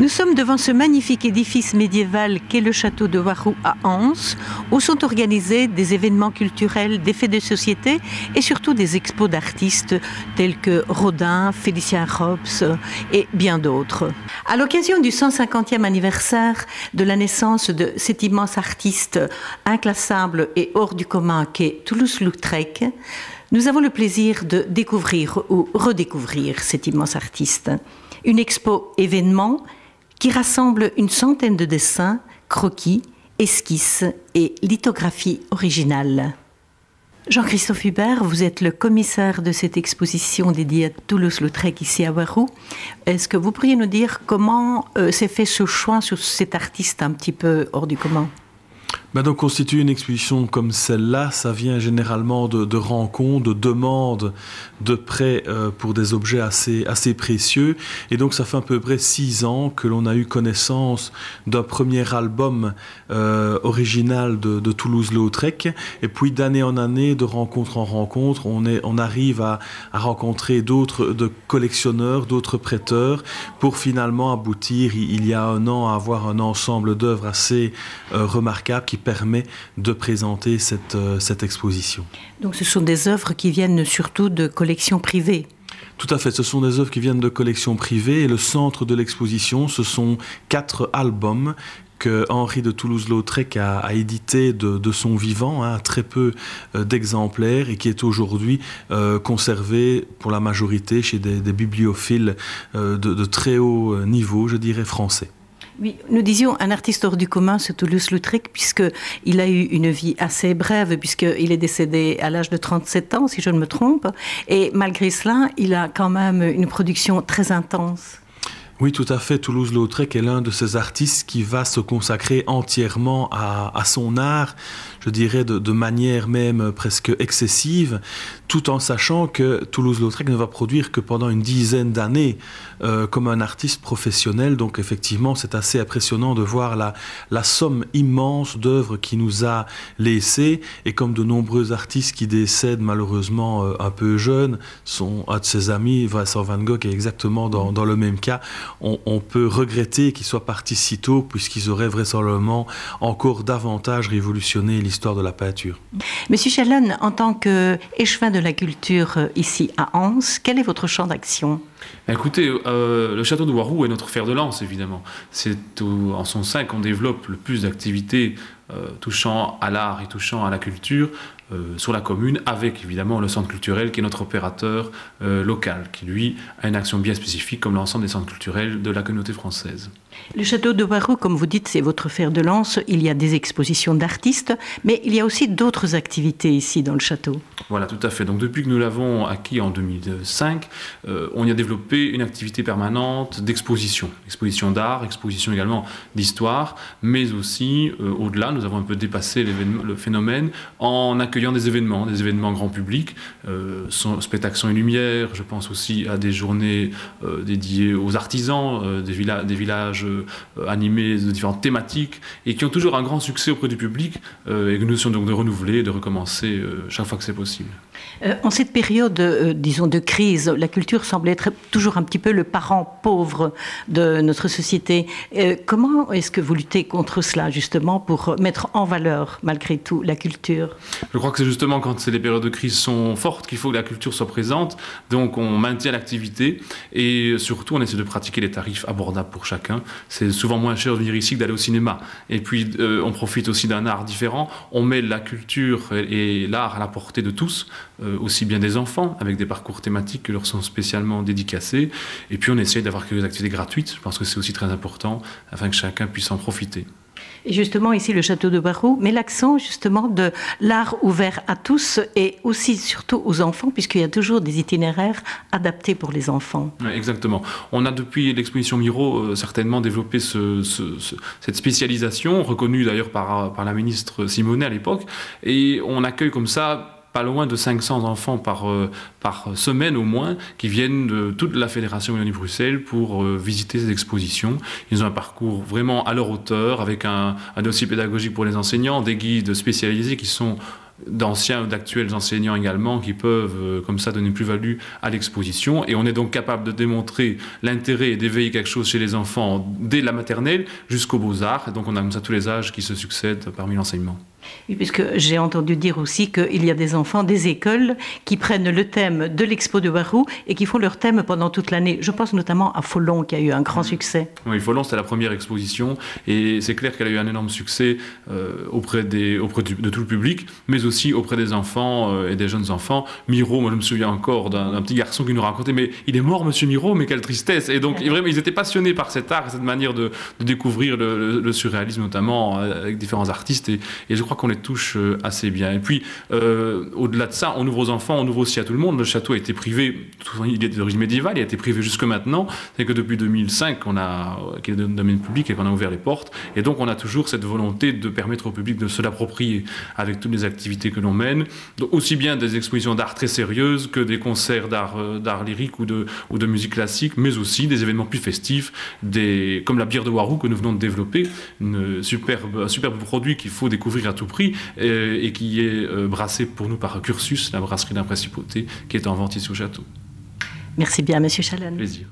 Nous sommes devant ce magnifique édifice médiéval qu'est le château de Warroux à Anse, où sont organisés des événements culturels, des faits de société et surtout des expos d'artistes tels que Rodin, Félicien Rops et bien d'autres. À l'occasion du 150e anniversaire de la naissance de cet immense artiste inclassable et hors du commun qu'est Toulouse-Lautrec, nous avons le plaisir de découvrir ou redécouvrir cet immense artiste. Une expo événement qui rassemble une centaine de dessins, croquis, esquisses et lithographies originales. Jean-Christophe Hubert, vous êtes le commissaire de cette exposition dédiée à Toulouse-Lautrec ici à Warroux. Est-ce que vous pourriez nous dire comment s'est fait ce choix sur cet artiste un petit peu hors du commun ? Donc, constituer une exposition comme celle-là, ça vient généralement de rencontres, de demandes de prêts pour des objets assez précieux. Et donc, ça fait à peu près 6 ans que l'on a eu connaissance d'un premier album original de Toulouse-Lautrec. Et puis, d'année en année, de rencontre en rencontre, on arrive à rencontrer d'autres collectionneurs, d'autres prêteurs, pour finalement aboutir, il y a 1 an, à avoir un ensemble d'œuvres assez remarquables qui permet de présenter cette exposition. Donc ce sont des œuvres qui viennent surtout de collections privées. Tout à fait, ce sont des œuvres qui viennent de collections privées et le centre de l'exposition, ce sont 4 albums que Henri de Toulouse-Lautrec a édité de son vivant, très peu d'exemplaires et qui est aujourd'hui conservé pour la majorité chez des bibliophiles de très haut niveau, je dirais français. Oui, nous disions un artiste hors du commun, ce Toulouse-Lautrec, puisqu'il a eu une vie assez brève, puisqu'il est décédé à l'âge de 37 ans, si je ne me trompe. Et malgré cela, il a quand même une production très intense. Oui, tout à fait. Toulouse-Lautrec est l'un de ces artistes qui va se consacrer entièrement à son art, je dirais de manière même presque excessive, tout en sachant que Toulouse-Lautrec ne va produire que pendant une dizaine d'années comme un artiste professionnel. Donc effectivement, c'est assez impressionnant de voir la somme immense d'œuvres qu'il nous a laissées. Et comme de nombreux artistes qui décèdent malheureusement un peu jeunes, un de ses amis, Vincent Van Gogh, est exactement dans le même cas. On peut regretter qu'ils soient partis si tôt, puisqu'ils auraient vraisemblablement encore davantage révolutionné l'histoire de la peinture. Monsieur Chalon, en tant qu'échevin de la culture ici à Anse, quel est votre champ d'action ? Écoutez, le château de Warroux est notre fer de lance, évidemment. C'est en son sein qu'on développe le plus d'activités touchant à l'art et touchant à la culture sur la commune, avec évidemment le centre culturel qui est notre opérateur local, qui lui a une action bien spécifique comme l'ensemble des centres culturels de la communauté française. Le château de Warroux, comme vous dites, c'est votre fer de lance. Il y a des expositions d'artistes, mais il y a aussi d'autres activités ici dans le château. Voilà, tout à fait. Donc depuis que nous l'avons acquis en 2005, on y a développé une activité permanente d'exposition. Exposition d'art, exposition également d'histoire, mais aussi, au-delà, nous avons un peu dépassé le phénomène en accueillant des événements grand public, spectacles son et lumière. Je pense aussi à des journées dédiées aux artisans, des villages animés de différentes thématiques et qui ont toujours un grand succès auprès du public et que nous essayons donc de renouveler et de recommencer chaque fois que c'est possible. En cette période, disons, de crise, la culture semble être toujours un petit peu le parent pauvre de notre société. Comment est-ce que vous luttez contre cela, justement, pour mettre en valeur, malgré tout, la culture ? Je crois que c'est justement quand les périodes de crise sont fortes qu'il faut que la culture soit présente. Donc on maintient l'activité et surtout on essaie de pratiquer des tarifs abordables pour chacun. C'est souvent moins cher de venir ici que d'aller au cinéma. Et puis on profite aussi d'un art différent. On met la culture et l'art à la portée de tous, aussi bien des enfants, avec des parcours thématiques qui leur sont spécialement dédicacés. Et puis on essaie d'avoir quelques activités gratuites. Je pense que c'est aussi très important afin que chacun puisse en profiter. Et justement, ici, le château de Warroux met l'accent justement de l'art ouvert à tous et aussi surtout aux enfants, puisqu'il y a toujours des itinéraires adaptés pour les enfants. Oui, exactement. On a depuis l'exposition Miro certainement développé cette spécialisation, reconnue d'ailleurs par la ministre Simonet à l'époque, et on accueille comme ça pas loin de 500 enfants par semaine au moins, qui viennent de toute la Fédération Wallonie-Bruxelles pour visiter ces expositions. Ils ont un parcours vraiment à leur hauteur, avec un dossier pédagogique pour les enseignants, des guides spécialisés qui sont d'anciens ou d'actuels enseignants également qui peuvent comme ça donner une plus-value à l'exposition. Et on est donc capable de démontrer l'intérêt et d'éveiller quelque chose chez les enfants dès la maternelle jusqu'aux beaux-arts. Et donc on a comme ça tous les âges qui se succèdent parmi l'enseignement. Oui, puisque j'ai entendu dire aussi qu'il y a des enfants, des écoles qui prennent le thème de l'expo de Warhou et qui font leur thème pendant toute l'année. Je pense notamment à Follon qui a eu un grand succès. Oui, Follon, c'était la première exposition et c'est clair qu'elle a eu un énorme succès auprès de tout le public, mais aussi auprès des enfants et des jeunes enfants. Miro, moi je me souviens encore d'un petit garçon qui nous racontait, mais il est mort monsieur Miro, mais quelle tristesse. Et donc vraiment, ils étaient passionnés par cet art et cette manière de découvrir le surréalisme notamment avec différents artistes et je crois qu'on les touche assez bien. Et puis, au-delà de ça, on ouvre aux enfants, on ouvre aussi à tout le monde. Le château a été privé, il est d'origine médiévale, il a été privé jusque maintenant. C'est que depuis 2005, qu'il est de domaine public et qu'on a ouvert les portes. Et donc, on a toujours cette volonté de permettre au public de se l'approprier avec toutes les activités que l'on mène. Donc, aussi bien des expositions d'art très sérieuses que des concerts d'art lyrique ou de musique classique, mais aussi des événements plus festifs, comme la bière de Warhou que nous venons de développer, un superbe produit qu'il faut découvrir à tout prix et qui est brassé pour nous par Cursus, la brasserie de la Principauté, qui est en vente ici au château. Merci bien, Monsieur Chalane. Plaisir.